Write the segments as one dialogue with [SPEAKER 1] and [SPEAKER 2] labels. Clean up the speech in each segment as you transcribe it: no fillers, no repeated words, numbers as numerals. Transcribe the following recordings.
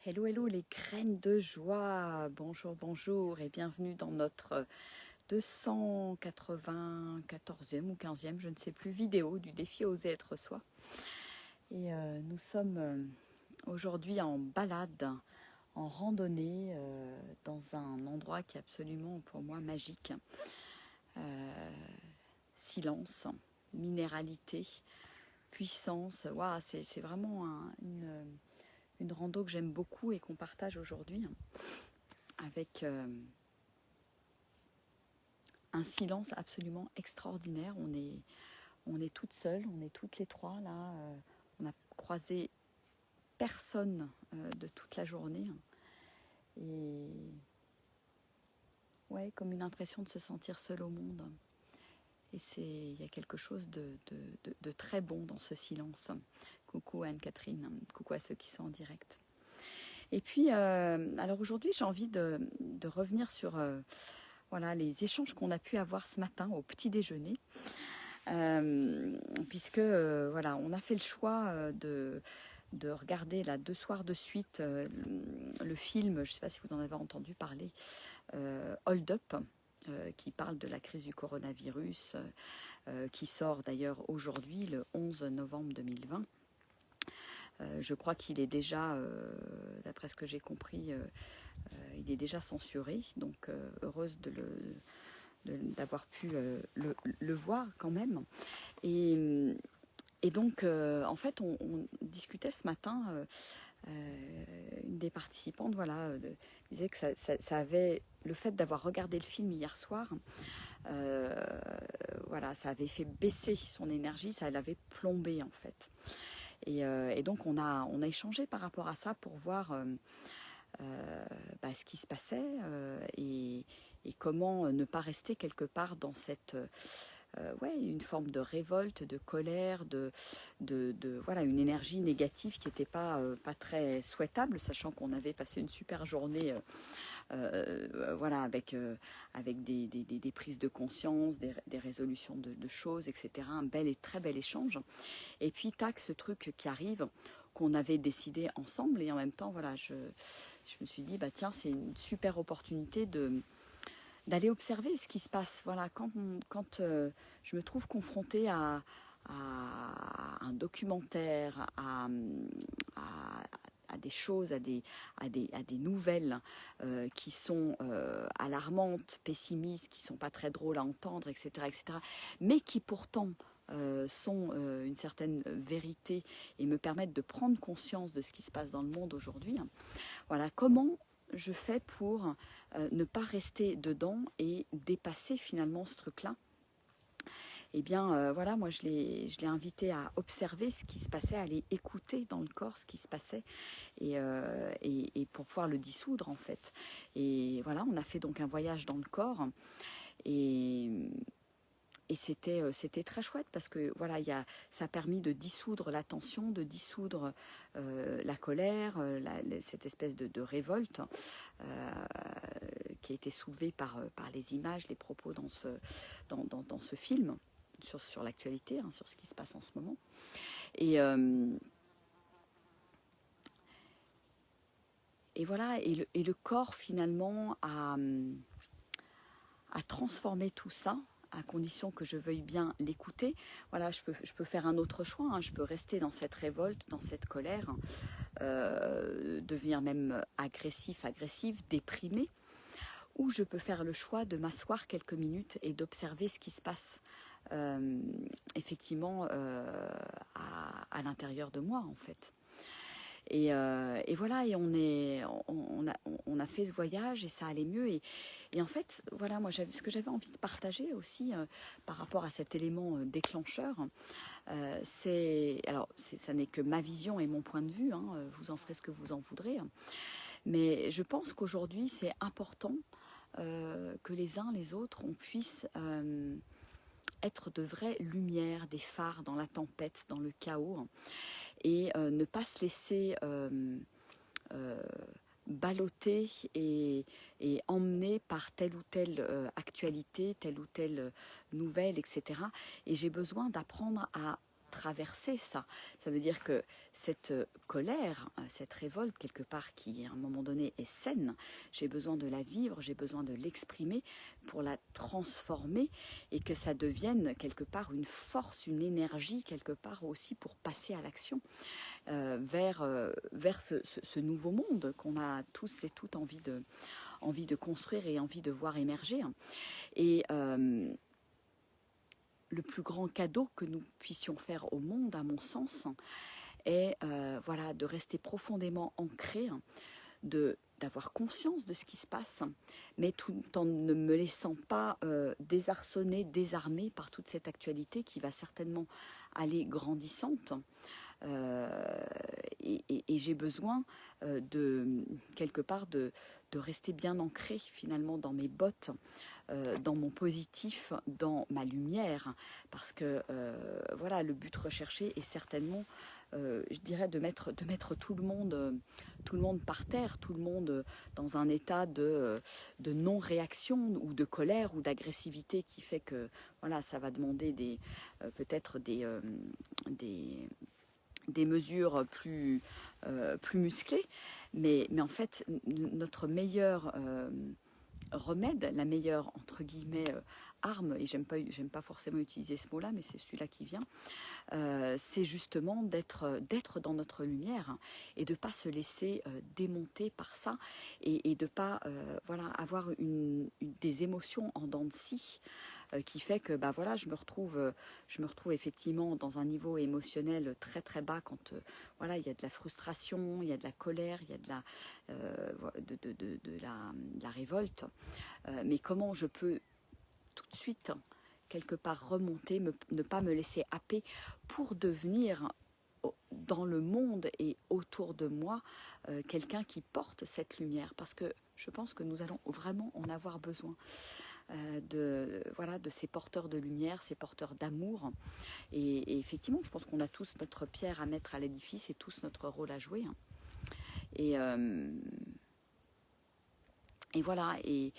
[SPEAKER 1] Hello, hello les graines de joie. Bonjour, bonjour et bienvenue dans notre 294e ou 15e, je ne sais plus, vidéo du défi Oser être soi. Et nous sommes aujourd'hui en balade, en randonnée, dans un endroit qui est absolument pour moi magique. Silence, minéralité, puissance. Waouh, c'est vraiment une rando que j'aime beaucoup et qu'on partage aujourd'hui avec un silence absolument extraordinaire. On est toutes seules, on est toutes les trois là. On n'a croisé personne de toute la journée. Et ouais, comme une impression de se sentir seule au monde. Et il y a quelque chose de très bon dans ce silence. Coucou Anne-Catherine, coucou à ceux qui sont en direct. Et puis, alors aujourd'hui, j'ai envie de revenir sur voilà, les échanges qu'on a pu avoir ce matin au petit déjeuner. Puisque voilà, on a fait le choix de regarder là 2 soirs de suite le film, je ne sais pas si vous en avez entendu parler, Hold Up, qui parle de la crise du coronavirus, qui sort d'ailleurs aujourd'hui, le 11 novembre 2020. Je crois qu'il est déjà, d'après ce que j'ai compris, il est déjà censuré, donc heureuse d'avoir pu le voir quand même. Et donc, en fait, on discutait ce matin, une des participantes voilà, disait que ça avait, le fait d'avoir regardé le film hier soir, voilà, ça avait fait baisser son énergie, ça l'avait plombée en fait. Et donc on a échangé par rapport à ça pour voir ce qui se passait et comment ne pas rester quelque part dans cette une forme de révolte, de colère, voilà, une énergie négative qui n'était pas très souhaitable, sachant qu'on avait passé une super journée voilà, avec des prises de conscience, des résolutions de choses, etc. Un bel et très bel échange. Et puis, tac, ce truc qui arrive, qu'on avait décidé ensemble, et en même temps, voilà, je me suis dit, bah tiens, c'est une super opportunité d'aller observer ce qui se passe. Voilà, quand je me trouve confrontée à un documentaire, à des choses, à des nouvelles qui sont alarmantes, pessimistes, qui ne sont pas très drôles à entendre, etc., mais qui pourtant sont une certaine vérité et me permettent de prendre conscience de ce qui se passe dans le monde aujourd'hui. Voilà, comment je fais pour ne pas rester dedans et dépasser finalement ce truc-là. Eh bien, voilà, moi je l'ai invité à observer ce qui se passait, à aller écouter dans le corps ce qui se passait et pour pouvoir le dissoudre en fait. Et voilà, on a fait donc un voyage dans le corps et c'était très chouette parce que voilà, ça a permis de dissoudre la tension, de dissoudre la colère, cette espèce de révolte qui a été soulevée par les images, les propos dans ce film, sur l'actualité, hein, sur ce qui se passe en ce moment. Et voilà, et le corps finalement a transformé tout ça, à condition que je veuille bien l'écouter. Voilà, je peux faire un autre choix, hein. Je peux rester dans cette révolte, dans cette colère, devenir même agressive, déprimé, ou je peux faire le choix de m'asseoir quelques minutes et d'observer ce qui se passe effectivement à l'intérieur de moi en fait. Et voilà, et on a fait ce voyage et ça allait mieux. Et en fait, voilà, moi, ce que j'avais envie de partager aussi par rapport à cet élément déclencheur, ça n'est que ma vision et mon point de vue, hein, vous en ferez ce que vous en voudrez. Mais je pense qu'aujourd'hui, c'est important que les uns les autres, on puisse être de vraies lumières, des phares dans la tempête, dans le chaos, et ne pas se laisser balloter et emmener par telle ou telle actualité, telle ou telle nouvelle, etc. Et j'ai besoin d'apprendre à traverser ça. Ça veut dire que cette colère, cette révolte quelque part qui à un moment donné est saine, j'ai besoin de la vivre, j'ai besoin de l'exprimer pour la transformer et que ça devienne quelque part une force, une énergie quelque part aussi pour passer à l'action vers ce nouveau monde qu'on a tous et toutes envie de construire et envie de voir émerger. Et le plus grand cadeau que nous puissions faire au monde, à mon sens, est voilà, de rester profondément ancré, d'avoir conscience de ce qui se passe, mais tout en ne me laissant pas désarçonner, désarmer par toute cette actualité qui va certainement aller grandissante. Et j'ai besoin quelque part de rester bien ancré finalement dans mes bottes, dans mon positif, dans ma lumière, parce que voilà, le but recherché est certainement, je dirais, de mettre tout le monde par terre, tout le monde dans un état de non-réaction ou de colère ou d'agressivité qui fait que voilà, ça va demander peut-être des mesures plus musclées, mais en fait notre meilleur remède, la meilleure entre guillemets arme, et j'aime pas forcément utiliser ce mot-là, mais c'est celui-là qui vient, c'est justement d'être dans notre lumière et de pas se laisser démonter par ça et de pas voilà, avoir des émotions en dents de scie qui fait que bah voilà, je me retrouve effectivement dans un niveau émotionnel très très bas quand voilà, il y a de la frustration, il y a de la colère, il y a de la révolte, mais comment je peux tout de suite quelque part remonter, ne pas me laisser happer pour devenir dans le monde et autour de moi quelqu'un qui porte cette lumière, parce que je pense que nous allons vraiment en avoir besoin voilà, de ces porteurs de lumière, ces porteurs d'amour, et effectivement je pense qu'on a tous notre pierre à mettre à l'édifice et tous notre rôle à jouer, et voilà, et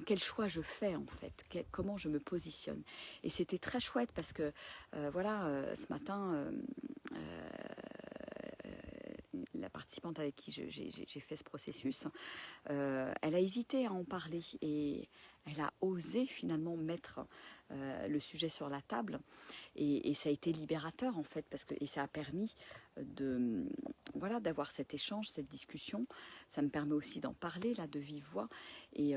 [SPEAKER 1] quel choix je fais en fait, comment je me positionne. Et c'était très chouette parce que voilà, ce matin la participante avec qui j'ai fait ce processus, elle a hésité à en parler et elle a osé finalement mettre le sujet sur la table, et ça a été libérateur en fait, et ça a permis voilà, d'avoir cet échange, cette discussion. Ça me permet aussi d'en parler là de vive voix, et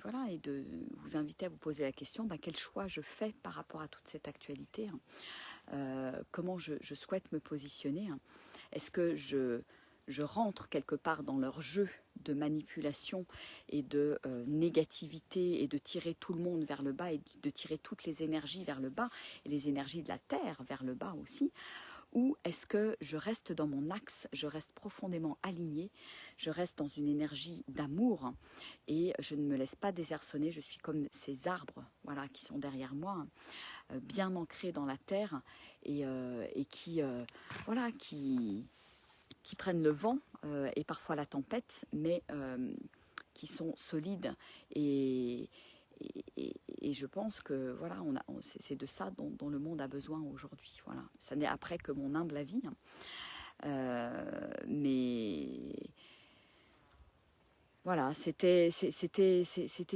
[SPEAKER 1] voilà, et de vous inviter à vous poser la question, quel choix je fais par rapport à toute cette actualité, comment je souhaite me positionner. Est-ce que je rentre quelque part dans leur jeu de manipulation et de négativité, et de tirer tout le monde vers le bas, et de tirer toutes les énergies vers le bas, et les énergies de la terre vers le bas aussi? Ou est-ce que je reste dans mon axe, je reste profondément alignée, je reste dans une énergie d'amour, et je ne me laisse pas désarçonner, je suis comme ces arbres, voilà, qui sont derrière moi, bien ancrés dans la terre, et qui voilà, qui prennent le vent et parfois la tempête, mais qui sont solides, et je pense que voilà, c'est de ça dont le monde a besoin aujourd'hui. Voilà, ça n'est après que mon humble avis, mais voilà, c'était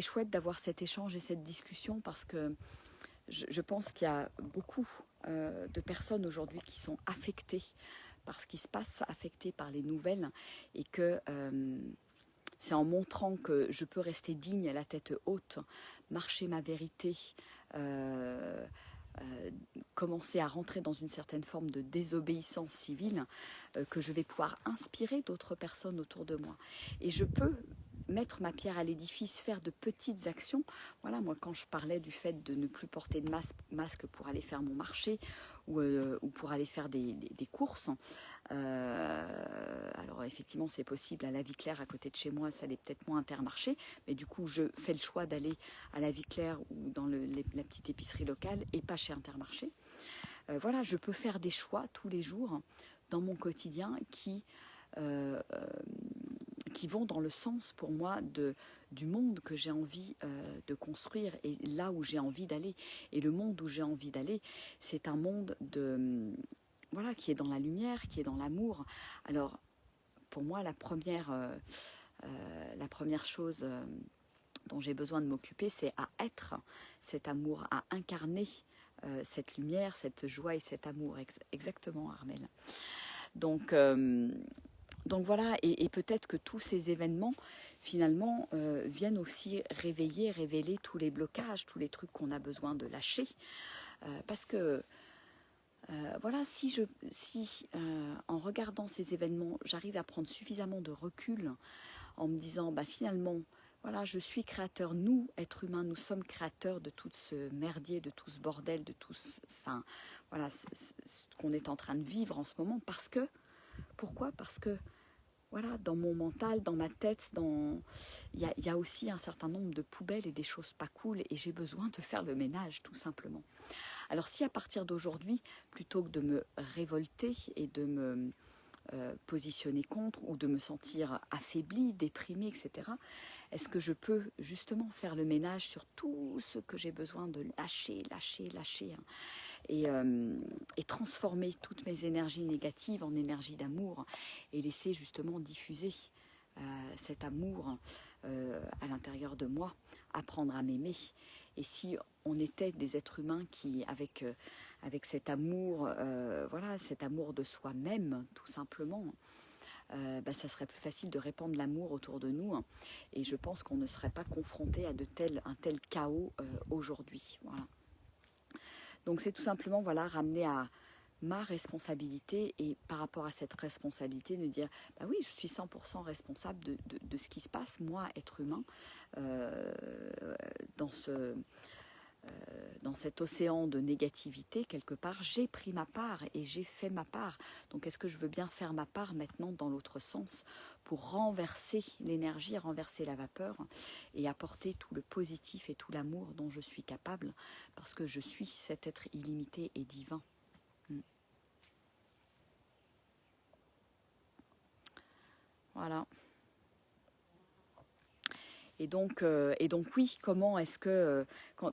[SPEAKER 1] chouette d'avoir cet échange et cette discussion, parce que je pense qu'il y a beaucoup de personnes aujourd'hui qui sont affectées par ce qui se passe, affectées par les nouvelles, et que c'est en montrant que je peux rester digne à la tête haute, marcher ma vérité, commencer à rentrer dans une certaine forme de désobéissance civile, que je vais pouvoir inspirer d'autres personnes autour de moi. Et je peux mettre ma pierre à l'édifice, faire de petites actions. Voilà, moi quand je parlais du fait de ne plus porter de masque pour aller faire mon marché, ou pour aller faire des courses, alors effectivement c'est possible à la Vie Claire à côté de chez moi, ça l'est peut-être moins Intermarché, mais du coup je fais le choix d'aller à la Vie Claire ou dans la petite épicerie locale, et pas chez Intermarché. Voilà, je peux faire des choix tous les jours dans mon quotidien qui qui vont dans le sens pour moi du monde que j'ai envie de construire et là où j'ai envie d'aller. Et le monde où j'ai envie d'aller, c'est un monde voilà, qui est dans la lumière, qui est dans l'amour. Alors, pour moi, la première chose dont j'ai besoin de m'occuper, c'est à être cet amour, à incarner cette lumière, cette joie et cet amour. Exactement, Armelle. Donc voilà, et peut-être que tous ces événements, finalement, viennent aussi révéler tous les blocages, tous les trucs qu'on a besoin de lâcher. Parce que, voilà, si en regardant ces événements, j'arrive à prendre suffisamment de recul en me disant, bah, finalement, voilà, je suis créateur, nous, êtres humains, nous sommes créateurs de tout ce merdier, de tout ce bordel, de tout enfin, voilà, ce qu'on est en train de vivre en ce moment. Pourquoi ? Parce que, voilà, dans mon mental, dans ma tête, il y a aussi un certain nombre de poubelles et des choses pas cool et j'ai besoin de faire le ménage, tout simplement. Alors si à partir d'aujourd'hui, plutôt que de me révolter et de me positionner contre ou de me sentir affaiblie, déprimée, etc., est-ce que je peux justement faire le ménage sur tout ce que j'ai besoin de lâcher hein, et transformer toutes mes énergies négatives en énergie d'amour et laisser justement diffuser cet amour à l'intérieur de moi, apprendre à m'aimer. Et si on était des êtres humains qui, avec cet amour, voilà, cet amour de soi-même, tout simplement, ça serait plus facile de répandre l'amour autour de nous. Hein, et je pense qu'on ne serait pas confronté à un tel chaos aujourd'hui. Voilà. Donc c'est tout simplement, voilà, ramener à ma responsabilité et par rapport à cette responsabilité, me dire, bah oui, je suis 100% responsable de ce qui se passe, moi, être humain, dans cet océan de négativité, quelque part, j'ai pris ma part et j'ai fait ma part. Donc, est-ce que je veux bien faire ma part maintenant dans l'autre sens pour renverser l'énergie, renverser la vapeur et apporter tout le positif et tout l'amour dont je suis capable parce que je suis cet être illimité et divin. Voilà. Et donc oui, comment est-ce que...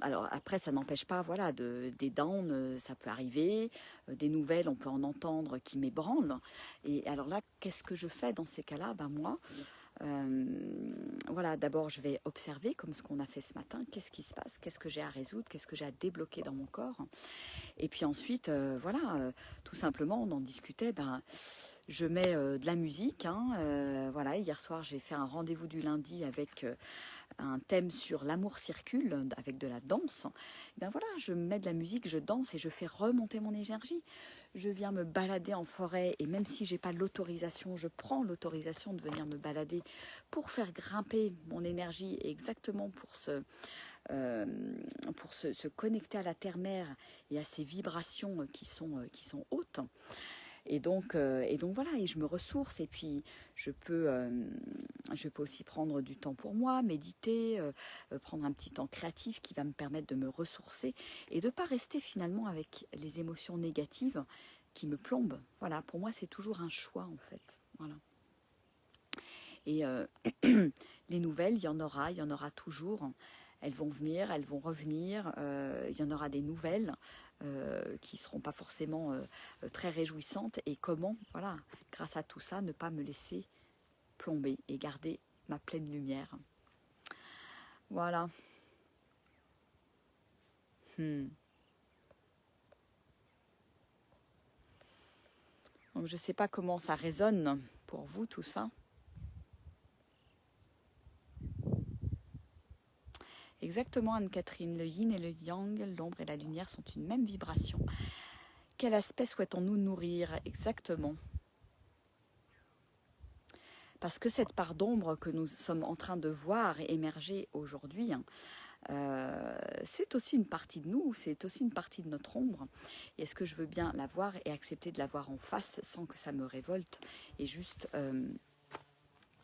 [SPEAKER 1] alors après, ça n'empêche pas, voilà, des downs, ça peut arriver, des nouvelles, on peut en entendre qui m'ébranlent. Et alors là, qu'est-ce que je fais dans ces cas-là ? Ben moi, voilà, d'abord, je vais observer, comme ce qu'on a fait ce matin, qu'est-ce qui se passe, qu'est-ce que j'ai à résoudre, qu'est-ce que j'ai à débloquer dans mon corps. Et puis ensuite, voilà, tout simplement, on en discutait, je mets de la musique. Hein, voilà, hier soir, j'ai fait un rendez-vous du lundi avec un thème sur l'amour circule, avec de la danse. Ben voilà, je mets de la musique, je danse et je fais remonter mon énergie. Je viens me balader en forêt et même si j'ai pas l'autorisation, je prends l'autorisation de venir me balader pour faire grimper mon énergie exactement pour se connecter à la terre-mère et à ces vibrations qui sont hautes. Et donc voilà, et je me ressource et puis je peux aussi prendre du temps pour moi, méditer, prendre un petit temps créatif qui va me permettre de me ressourcer et de ne pas rester finalement avec les émotions négatives qui me plombent. Voilà, pour moi c'est toujours un choix en fait. Voilà. Et les nouvelles, il y en aura toujours. Elles vont venir, elles vont revenir, il y en aura des nouvelles qui ne seront pas forcément très réjouissantes. Et comment, voilà, grâce à tout ça, ne pas me laisser plomber et garder ma pleine lumière. Voilà. Donc je ne sais pas comment ça résonne pour vous tout ça. Exactement, Anne-Catherine, le yin et le yang, l'ombre et la lumière sont une même vibration. Quel aspect souhaitons-nous nourrir exactement ? Parce que cette part d'ombre que nous sommes en train de voir émerger aujourd'hui, c'est aussi une partie de nous, c'est aussi une partie de notre ombre. Et est-ce que je veux bien la voir et accepter de la voir en face sans que ça me révolte et juste,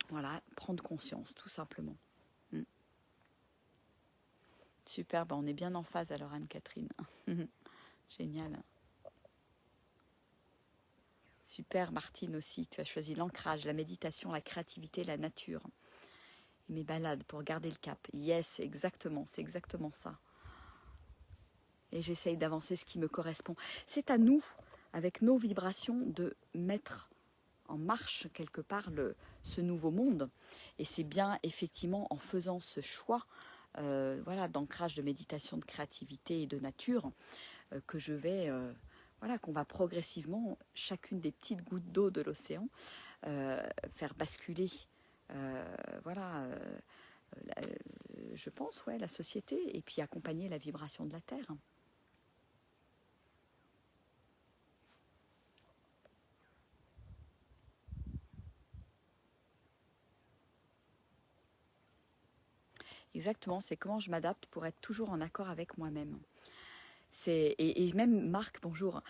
[SPEAKER 1] voilà, prendre conscience, tout simplement. Super, on est bien en phase alors Anne-Catherine. Génial. Super Martine aussi, tu as choisi l'ancrage, la méditation, la créativité, la nature. Et mes balades pour garder le cap. Yes, c'est exactement ça. Et j'essaye d'avancer ce qui me correspond. C'est à nous, avec nos vibrations, de mettre en marche quelque part ce nouveau monde. Et c'est bien effectivement en faisant ce choix voilà, d'ancrage, de méditation, de créativité et de nature que je vais... voilà, qu'on va progressivement, chacune des petites gouttes d'eau de l'océan, faire basculer, voilà, je pense, ouais, la société, et puis accompagner la vibration de la Terre. Exactement, c'est comment je m'adapte pour être toujours en accord avec moi-même. Et même Marc, bonjour,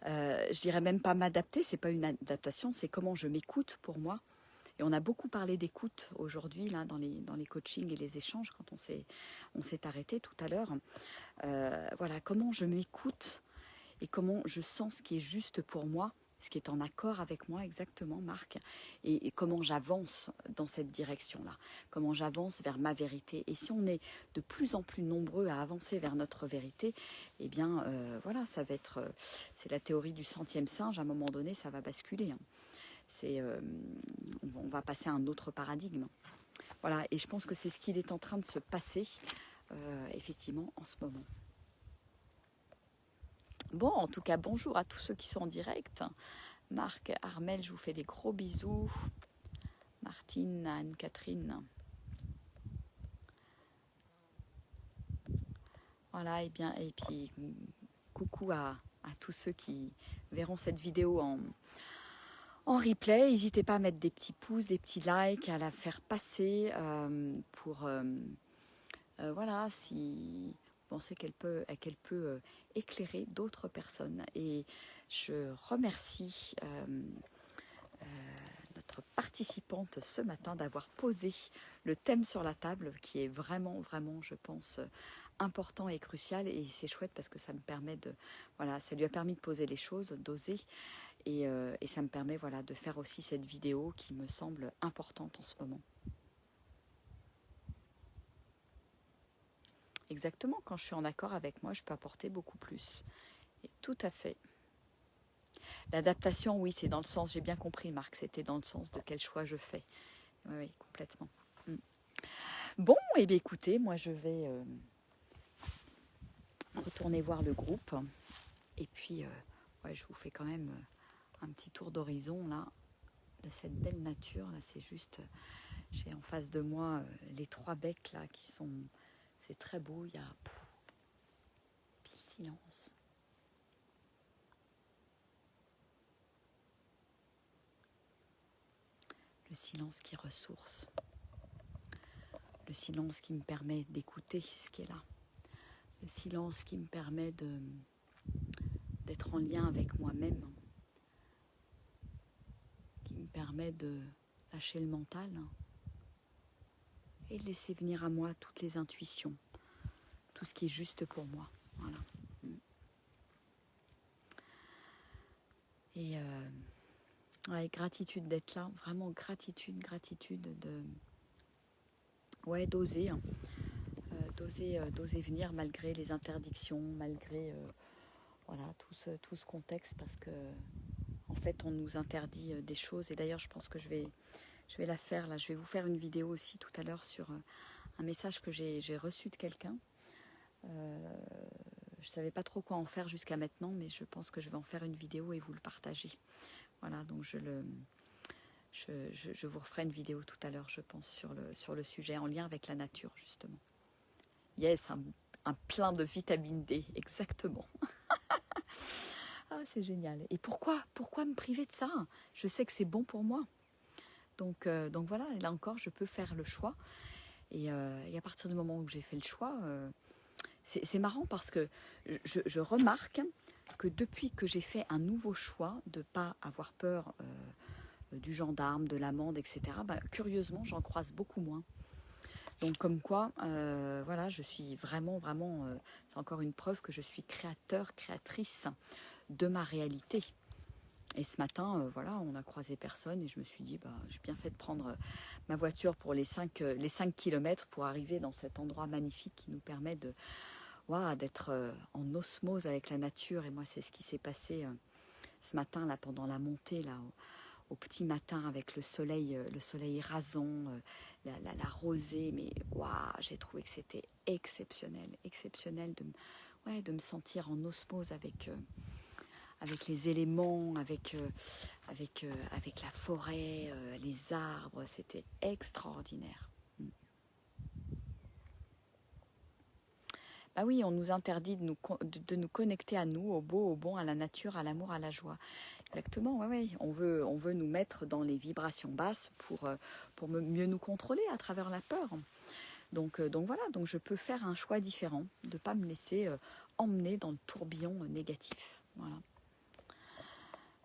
[SPEAKER 1] je dirais même pas m'adapter, c'est pas une adaptation, c'est comment je m'écoute pour moi. Et on a beaucoup parlé d'écoute aujourd'hui là dans les coachings et les échanges quand on s'est arrêté tout à l'heure. Voilà, comment je m'écoute et comment je sens ce qui est juste pour moi, ce qui est en accord avec moi exactement, Marc, et comment j'avance dans cette direction-là, comment j'avance vers ma vérité. Et si on est de plus en plus nombreux à avancer vers notre vérité, eh bien, voilà, ça va être, c'est la théorie du centième singe, à un moment donné, ça va basculer. On va passer à un autre paradigme. Voilà, et je pense que c'est ce qu'il est en train de se passer, effectivement, en ce moment. Bon, en tout cas, bonjour à tous ceux qui sont en direct. Marc, Armel, je vous fais des gros bisous. Martine, Anne-Catherine. Voilà, et bien, et puis coucou à tous ceux qui verront cette vidéo en replay. N'hésitez pas à mettre des petits pouces, des petits likes, à la faire passer pour voilà, si vous pensez qu'elle peut éclairer d'autres personnes. Et je remercie notre participante ce matin d'avoir posé le thème sur la table qui est vraiment, vraiment, je pense, important et crucial. Et c'est chouette parce que ça me permet de... Voilà, ça lui a permis de poser les choses, d'oser. Et ça me permet voilà, de faire aussi cette vidéo qui me semble importante en ce moment. Exactement, quand je suis en accord avec moi, je peux apporter beaucoup plus. Et tout à fait. L'adaptation, oui, c'est dans le sens, j'ai bien compris Marc, c'était dans le sens de quel choix je fais. Oui, oui, complètement. Bon, et bien écoutez, moi je vais retourner voir le groupe. Et puis, ouais, je vous fais quand même un petit tour d'horizon là, de cette belle nature. Là, c'est juste, j'ai en face de moi les 3 becs là qui sont... C'est très beau, il y a puis le silence. Le silence qui ressource. Le silence qui me permet d'écouter ce qui est là. Le silence qui me permet d'être en lien avec moi-même. Qui me permet de lâcher le mental et de laisser venir à moi toutes les intuitions. Tout ce qui est juste pour moi. Voilà. Et ouais, gratitude d'être là, vraiment gratitude de ouais, d'oser, hein. D'oser venir malgré les interdictions, malgré voilà, tout ce contexte, parce que en fait on nous interdit des choses. Et d'ailleurs je pense que je vais la faire là, je vais vous faire une vidéo aussi tout à l'heure sur un message que j'ai reçu de quelqu'un. Je ne savais pas trop quoi en faire jusqu'à maintenant, mais je pense que je vais en faire une vidéo et vous le partager. Voilà, donc je vous referai une vidéo tout à l'heure, je pense, sur le sujet en lien avec la nature, justement. Yes, un plein de vitamine D, exactement. Ah, c'est génial. Et pourquoi me priver de ça? Je sais que c'est bon pour moi. Donc voilà, là encore, je peux faire le choix. Et à partir du moment où j'ai fait le choix, c'est marrant parce que je remarque que depuis que j'ai fait un nouveau choix de ne pas avoir peur du gendarme, de l'amende, etc., bah, curieusement, j'en croise beaucoup moins. Donc comme quoi, voilà, je suis vraiment, c'est encore une preuve que je suis créatrice de ma réalité. Et ce matin, voilà, on a croisé personne et je me suis dit, bah, j'ai bien fait de prendre ma voiture pour les 5 kilomètres pour arriver dans cet endroit magnifique qui nous permet de, voilà, d'être en osmose avec la nature. Et moi, c'est ce qui s'est passé ce matin là pendant la montée là au petit matin avec le soleil rasant, la rosée. Mais waouh, j'ai trouvé que c'était exceptionnel, exceptionnel ouais, de me sentir en osmose avec les éléments, avec la forêt, les arbres. C'était extraordinaire. Bah oui, on nous interdit de nous connecter à nous, au beau, au bon, à la nature, à l'amour, à la joie. Exactement, ouais, ouais. On veut nous mettre dans les vibrations basses pour mieux nous contrôler à travers la peur. Donc voilà, donc je peux faire un choix différent, de ne pas me laisser emmener dans le tourbillon négatif. Voilà.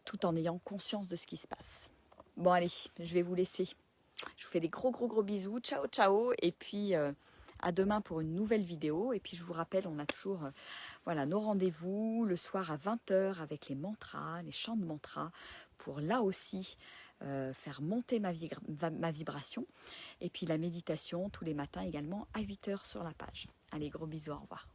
[SPEAKER 1] Tout en ayant conscience de ce qui se passe. Bon allez, je vais vous laisser. Je vous fais des gros gros gros bisous. Ciao ciao. Et puis à demain pour une nouvelle vidéo. Et puis je vous rappelle, on a toujours voilà, nos rendez-vous le soir à 20h avec les mantras, les chants de mantras, pour là aussi faire monter ma vibration. Et puis la méditation tous les matins également à 8h sur la page. Allez, gros bisous, au revoir.